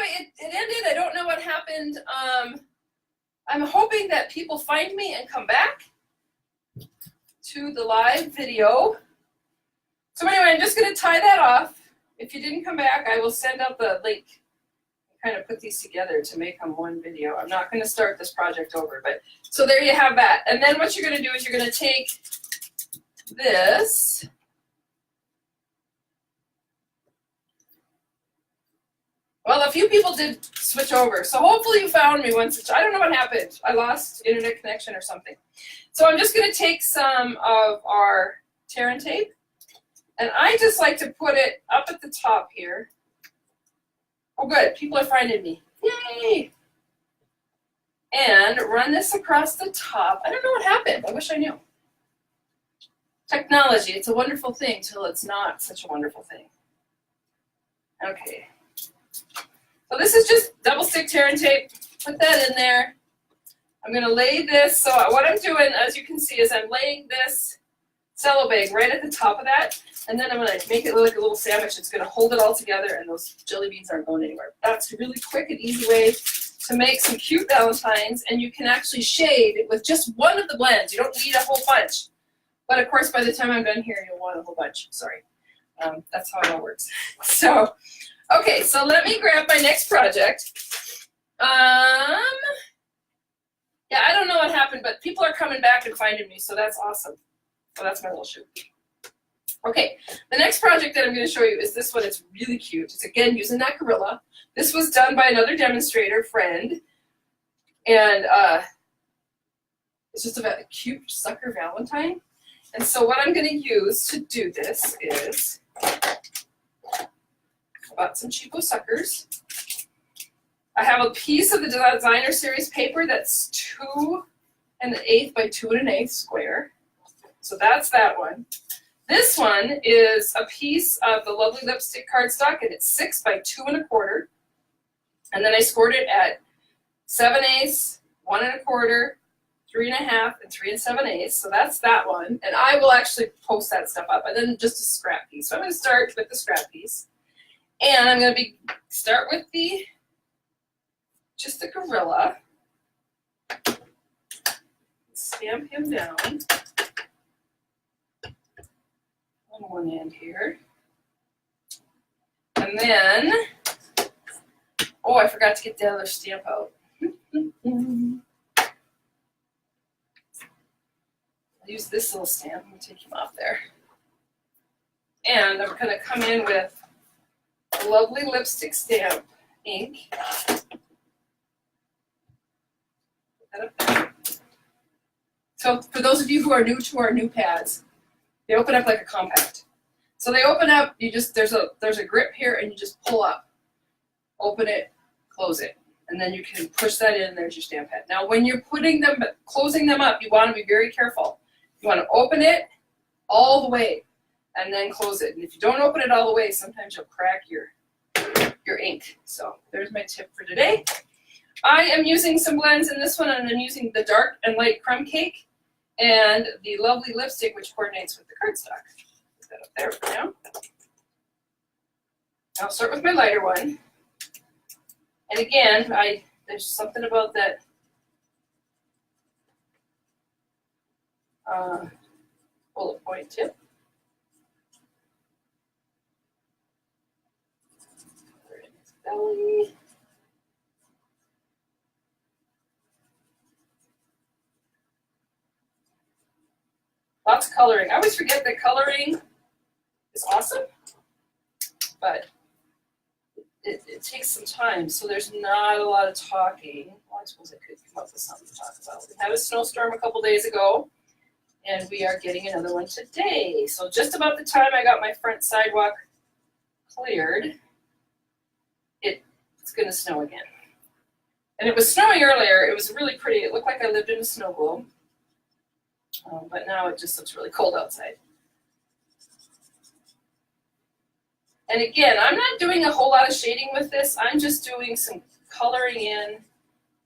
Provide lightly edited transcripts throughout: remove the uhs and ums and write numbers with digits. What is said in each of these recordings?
anyway, it ended. I don't know what happened. I'm hoping that people find me and come back to the live video. So anyway, I'm just going to tie that off. If you didn't come back, I will send out the link. Kind of put these together to make them one video. I'm not going to start this project over, but so there you have that. And then what you're going to do is you're going to take this. Well, a few people did switch over, so hopefully you found me once. I don't know what happened. I lost internet connection or something. So I'm just going to take some of our tear and tape, and I just like to put it up at the top here. Oh, good. People are finding me. Yay! And run this across the top. I don't know what happened. I wish I knew. Technology, it's a wonderful thing till it's not such a wonderful thing. Okay. So this is just double stick tear and tape. Put that in there. I'm going to lay this. So what I'm doing, as you can see, is I'm laying this cello bag right at the top of that. And then I'm going to make it look like a little sandwich. It's going to hold it all together, and those jelly beans aren't going anywhere. That's a really quick and easy way to make some cute Valentines, and you can actually shade with just one of the blends. You don't need a whole bunch. But of course, by the time I'm done here, you'll want a whole bunch. Sorry. That's how it all works. So, okay, so let me grab my next project. Yeah, I don't know what happened, but people are coming back and finding me, so that's awesome. So that's my little shoe. Okay, the next project that I'm going to show you is this one. It's really cute. It's, again, using that gorilla. This was done by another demonstrator friend, and it's just a cute sucker Valentine. And so what I'm going to use to do this is I bought some cheapo suckers. I have a piece of the designer series paper that's 2 1/8 by 2 1/8 square. So that's that one. This one is a piece of the lovely lipstick cardstock, and it's 6 by 2 1/4. And then I scored it at 7/8, 1 1/4, 3 1/2, and 3 7/8. So that's that one. And I will actually post that stuff up. And then just a scrap piece. So I'm going to start with the scrap piece. And I'm going to start with just the gorilla. Stamp him down on one end here. And then, oh, I forgot to get the other stamp out. I'll use this little stamp. I'm going to take him off there. And I'm going to come in with a lovely lipstick stamp ink. Put that up there. So for those of you who are new to our new pads, they open up like a compact. So they open up, there's a grip here, and you just pull up. Open it, close it. And then you can push that in, there's your stamp pad. Now when you're closing them up, you want to be very careful. You want to open it all the way and then close it. And if you don't open it all the way, sometimes you'll crack your ink. So there's my tip for today. I am using some blends in this one, and I'm using the dark and light crumb cake and the lovely lipstick, which coordinates with the cardstock. Put that up there for now. I'll start with my lighter one. And again, there's something about that bullet point tip. Put it in his belly. Lots of coloring. I always forget that coloring is awesome, but it takes some time, so there's not a lot of talking. Well, I suppose I could come up with something to talk about. We had a snowstorm a couple days ago, and we are getting another one today. So just about the time I got my front sidewalk cleared, it's going to snow again. And it was snowing earlier. It was really pretty. It looked like I lived in a snow globe. But now it just looks really cold outside. And again, I'm not doing a whole lot of shading with this. I'm just doing some coloring in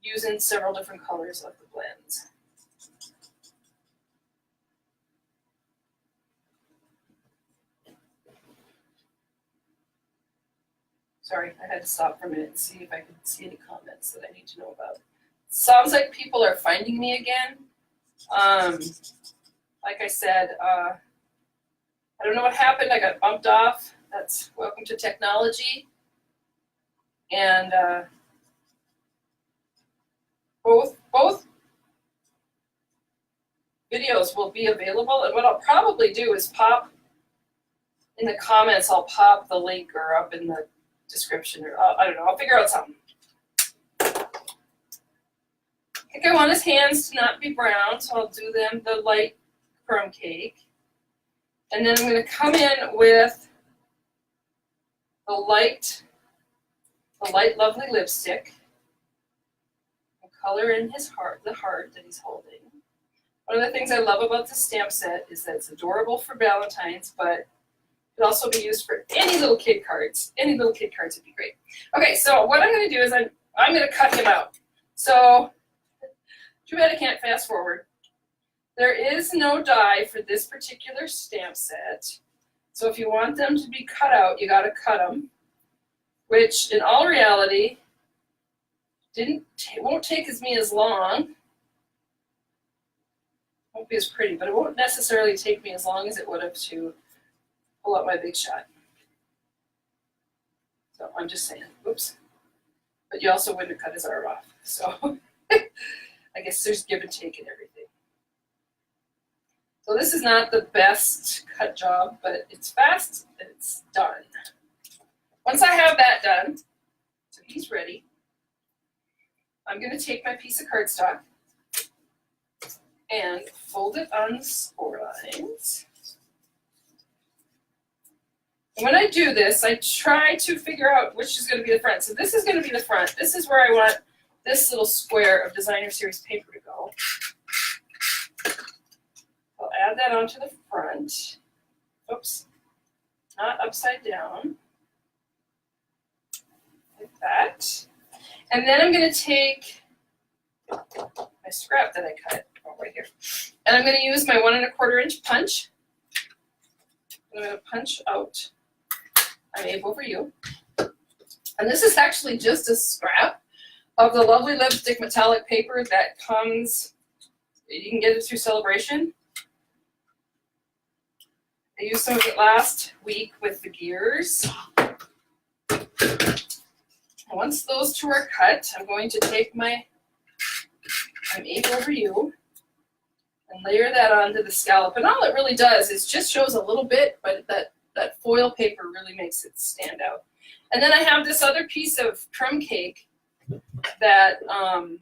using several different colors of the blends. Sorry, I had to stop for a minute and see if I could see any comments that I need to know about. Sounds like people are finding me again. Like I said, I don't know what happened. I got bumped off. That's welcome to technology. And both videos will be available. And what I'll probably do is pop in the comments. I'll pop the link or up in the description, or I don't know. I'll figure out something. I think I want his hands to not be brown, so I'll do them the light crumb cake. And then I'm going to come in with the light lovely lipstick and color in his heart, the heart that he's holding. One of the things I love about this stamp set is that it's adorable for Valentines, but it could also be used for any little kid cards. Any little kid cards would be great. Okay, so what I'm going to do is I'm going to cut him out. So, too bad I can't fast forward. There is no die for this particular stamp set. So if you want them to be cut out, you got to cut them, which in all reality won't take me as long. Won't be as pretty, but it won't necessarily take me as long as it would have to pull out my Big Shot. So I'm just saying, oops. But you also wouldn't have cut his arm off. So I guess there's give and take in everything. So this is not the best cut job, but it's fast and it's done. Once I have that done, so he's ready, I'm going to take my piece of cardstock and fold it on the score lines. And when I do this, I try to figure out which is going to be the front. So this is going to be the front. This is where I want this little square of designer series paper to go. I'll add that onto the front. Oops, not upside down. Like that. And then I'm going to take my scrap that I cut right here. And I'm going to use my 1 1/4 inch punch. I'm going to punch out I'm A over you. And this is actually just a scrap of the lovely lipstick metallic paper that comes, you can get it through Celebration. I used some of it last week with the gears. Once those two are cut, I'm going to take my I'm A over you and layer that onto the scallop. And all it really does is just shows a little bit, but that foil paper really makes it stand out. And then I have this other piece of crumb cake that I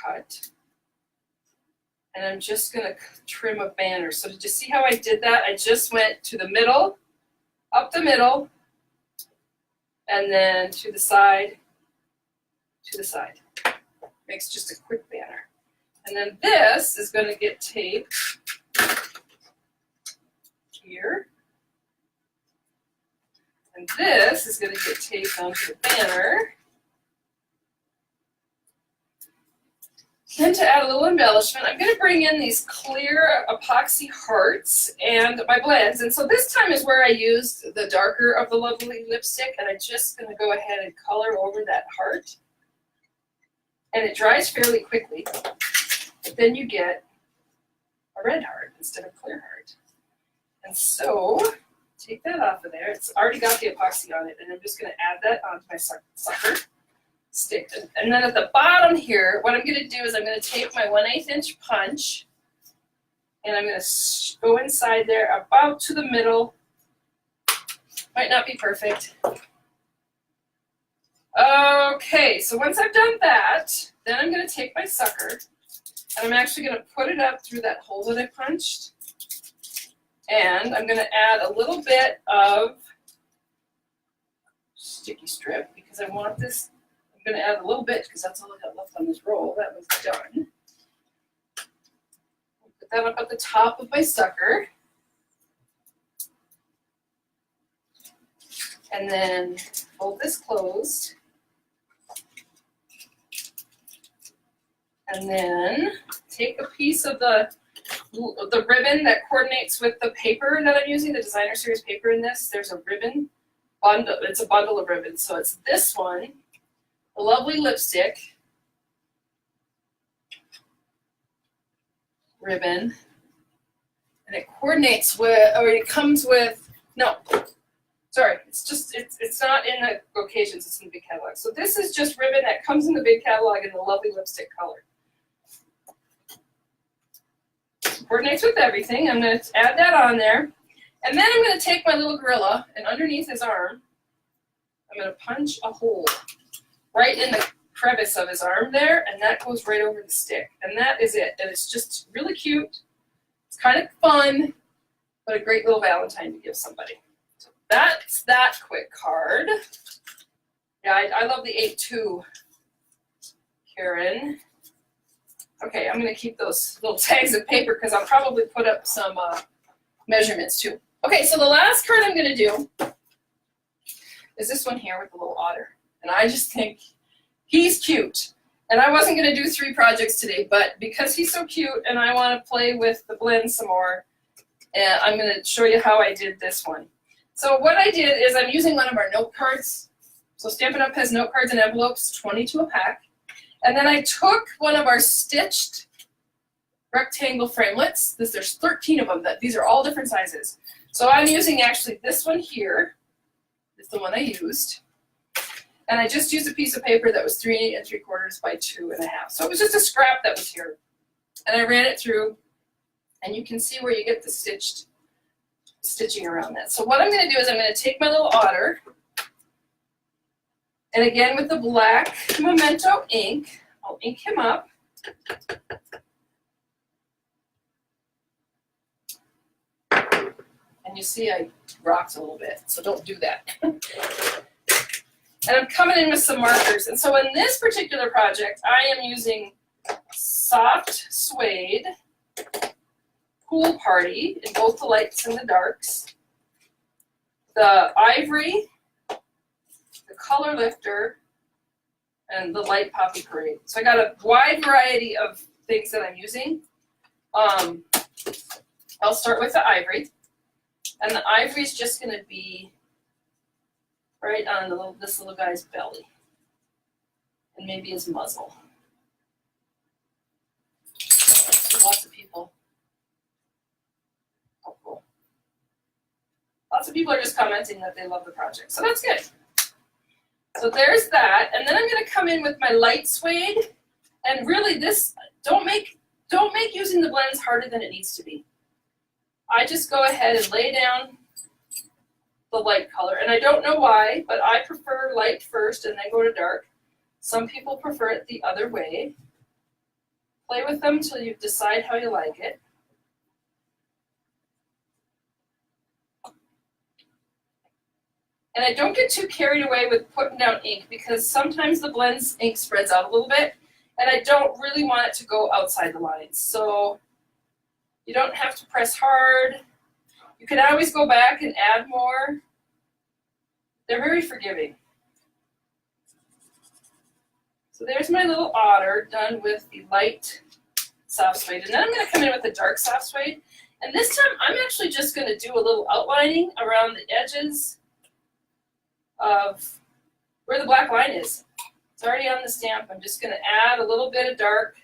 cut. And I'm just going to trim a banner. So did you see how I did that? I just went to the middle, up the middle, and then to the side, Makes just a quick banner. And then this is going to get taped here. And this is going to get taped onto the banner. Then to add a little embellishment, I'm going to bring in these clear epoxy hearts and my blends. And so this time is where I used the darker of the lovely lipstick, and I'm just going to go ahead and color over that heart. And it dries fairly quickly, but then you get a red heart instead of clear heart. And so take that off of there. It's already got the epoxy on it, and I'm just going to add that onto my sucker. Stick. And then at the bottom here, what I'm going to do is I'm going to take my 1/8 inch punch and I'm going to go inside there about to the middle. Might not be perfect. Okay, so once I've done that, then I'm going to take my sucker and I'm actually going to put it up through that hole that I punched. And I'm going to add a little bit of sticky strip because I want this. I'm going to add a little bit because that's all I got left on this roll. That was done. Put that up at the top of my sucker. And then fold this closed. And then take a piece of the ribbon that coordinates with the paper that I'm using, the designer series paper in this. There's a ribbon bundle. It's a bundle of ribbons. So it's this one, the lovely lipstick ribbon, and it coordinates with, or it comes with, no, sorry, it's not in the occasions, it's in the big catalog. So this is just ribbon that comes in the big catalog in the lovely lipstick color. Coordinates with everything. I'm going to add that on there. And then I'm going to take my little gorilla, and underneath his arm, I'm going to punch a hole right in the crevice of his arm there, and that goes right over the stick. And that is it. And it's just really cute. It's kind of fun, but a great little Valentine to give somebody. So that's that quick card. Yeah, I love the 8-2, Karen. Okay, I'm going to keep those little tags of paper because I'll probably put up some measurements too. Okay, so the last card I'm going to do is this one here with the little otter. And I just think he's cute. And I wasn't going to do 3 projects today, but because he's so cute and I want to play with the blend some more, I'm going to show you how I did this one. So what I did is I'm using one of our note cards. So Stampin' Up! Has note cards and envelopes, 22 a pack. And then I took one of our stitched rectangle framelits. There's 13 of them. These are all different sizes. So I'm using actually this one here. It's the one I used. And I just used a piece of paper that was 3 3/4 by 2 1/2. So it was just a scrap that was here. And I ran it through, and you can see where you get the stitching around that. So what I'm going to do is I'm going to take my little otter, and again with the black Memento ink, I'll ink him up. And you see I rocked a little bit, so don't do that. And I'm coming in with some markers. And so in this particular project, I am using Soft Suede Pool Party in both the lights and the darks, the Ivory, the Color Lifter, and the Light Poppy Parade. So I got a wide variety of things that I'm using. I'll start with the Ivory. And the Ivory is just going to be right on this little guy's belly. And maybe his muzzle. Lots of people. Oh, cool. Lots of people are just commenting that they love the project. So that's good. So there's that. And then I'm going to come in with my light suede. And really this, don't make using the blends harder than it needs to be. I just go ahead and lay down the light color. And I don't know why, but I prefer light first and then go to dark. Some people prefer it the other way. Play with them until you decide how you like it. And I don't get too carried away with putting down ink because sometimes the blend's ink spreads out a little bit and I don't really want it to go outside the lines. So you don't have to press hard. You can always go back and add more. They're very forgiving. So there's my little otter done with the light soft suede. And then I'm going to come in with the dark soft suede. And this time I'm actually just going to do a little outlining around the edges of where the black line is. It's already on the stamp. I'm just going to add a little bit of dark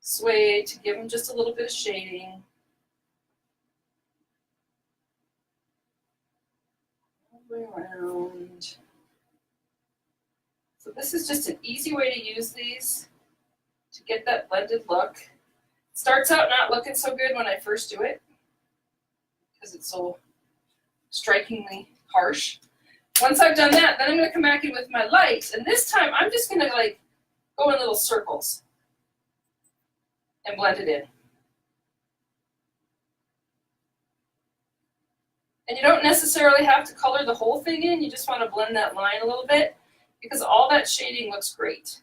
suede to give them just a little bit of shading. All the way around. So this is just an easy way to use these to get that blended look. It starts out not looking so good when I first do it because it's so strikingly harsh. Once I've done that, then I'm going to come back in with my light, and this time I'm just going to like go in little circles and blend it in. And you don't necessarily have to color the whole thing in, you just want to blend that line a little bit because all that shading looks great.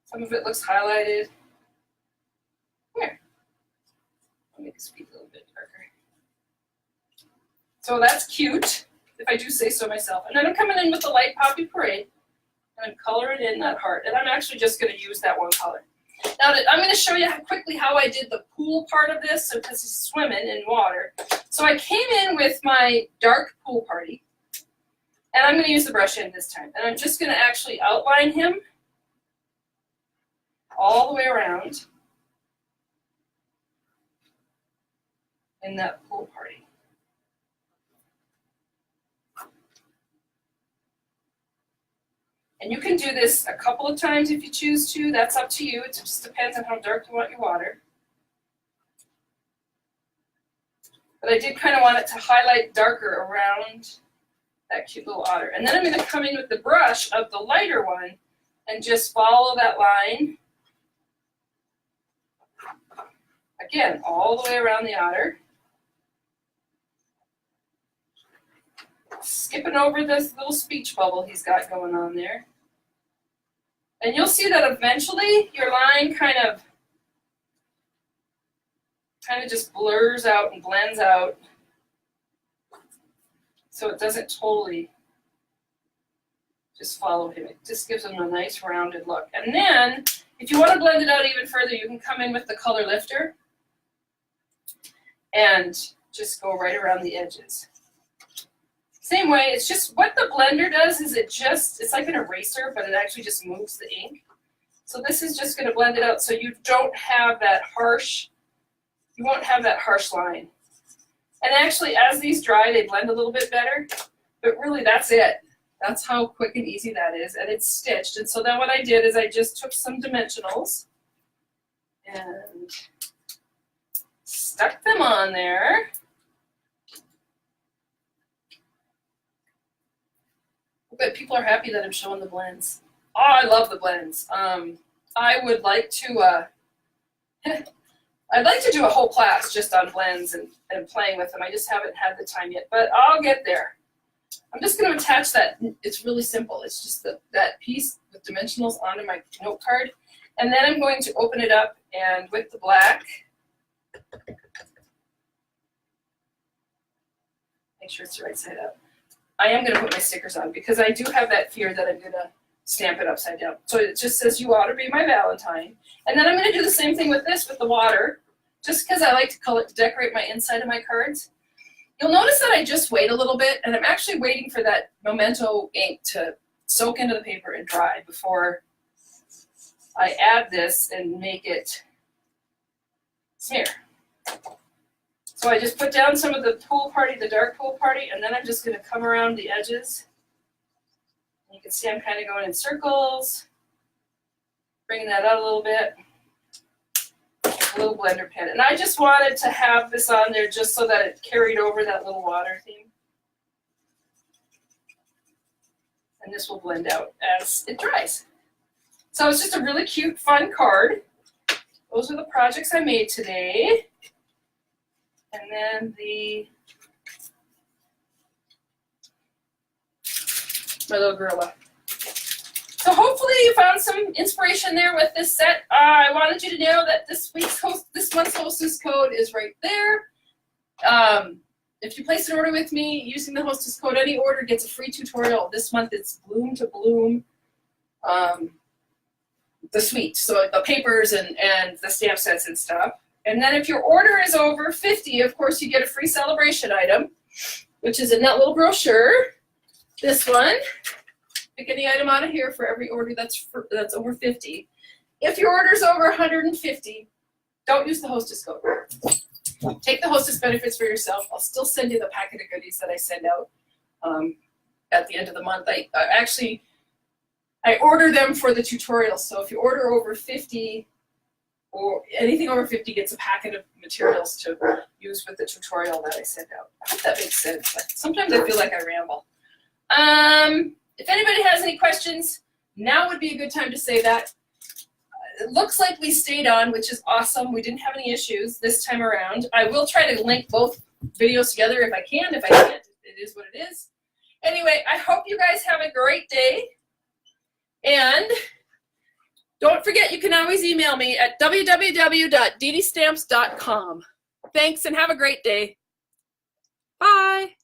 Some of it looks highlighted. Here. I'll make this piece a little bit darker. So that's cute, if I do say so myself. And then I'm coming in with the Light Poppy Parade, and I'm coloring in that heart. And I'm actually just going to use that one color. Now I'm going to show you quickly how I did the pool part of this, so because he's swimming in water. So I came in with my dark pool party, and I'm going to use the brush end this time. And I'm just going to actually outline him all the way around in that pool party. And you can do this a couple of times if you choose to. That's up to you. It just depends on how dark you want your water. But I did kind of want it to highlight darker around that cute little otter. And then I'm going to come in with the brush of the lighter one and just follow that line. Again, all the way around the otter. Skipping over this little speech bubble he's got going on there. And you'll see that eventually your line kind of just blurs out and blends out, so it doesn't totally just follow him. It just gives him a nice rounded look. And then if you want to blend it out even further, you can come in with the color lifter and just go right around the edges. Same way, it's just what the blender does is it's like an eraser, but it actually just moves the ink. So this is just going to blend it out so you don't have that harsh, you won't have that harsh line. And actually, as these dry, they blend a little bit better, but really that's it. That's how quick and easy that is, and it's stitched. And so then what I did is I just took some dimensionals and stuck them on there. But people are happy that I'm showing the blends. Oh, I love the blends. I would like to, I'd like to do a whole class just on blends and playing with them. I just haven't had the time yet, but I'll get there. I'm just going to attach that. It's really simple. It's just that piece with dimensionals onto my note card. And then I'm going to open it up and with the black, make sure it's the right side up. I am going to put my stickers on because I do have that fear that I'm going to stamp it upside down. So it just says, "You ought to be my Valentine." And then I'm going to do the same thing with this, with the water, just because I like to decorate my inside of my cards. You'll notice that I just wait a little bit, and I'm actually waiting for that Memento ink to soak into the paper and dry before I add this and make it smear. So I just put down some of the pool party, the dark pool party, and then I'm just going to come around the edges. You can see I'm kind of going in circles, bringing that out a little bit, a little blender pen. And I just wanted to have this on there just so that it carried over that little water theme. And this will blend out as it dries. So it's just a really cute, fun card. Those are the projects I made today. And then my little gorilla. So hopefully you found some inspiration there with this set. I wanted you to know that this month's hostess code is right there. If you place an order with me using the hostess code, any order gets a free tutorial. This month it's Bloom to Bloom, the suite, so the papers and the stamp sets and stuff. And then if your order is over 50, of course, you get a free celebration item, which is in that little brochure. This one. Pick any item out of here for every order that's over 50. If your order is over 150, don't use the hostess code. Take the hostess benefits for yourself. I'll still send you the packet of goodies that I send out at the end of the month. I order them for the tutorial. So if you order over 50, or anything over 50 gets a packet of materials to use with the tutorial that I send out. I hope that makes sense. Sometimes I feel like I ramble. If anybody has any questions, now would be a good time to say that. It looks like we stayed on, which is awesome. We didn't have any issues this time around. I will try to link both videos together if I can. If I can't, it is what it is. Anyway, I hope you guys have a great day. And don't forget, you can always email me at www.DDStamps.com. Thanks and have a great day. Bye.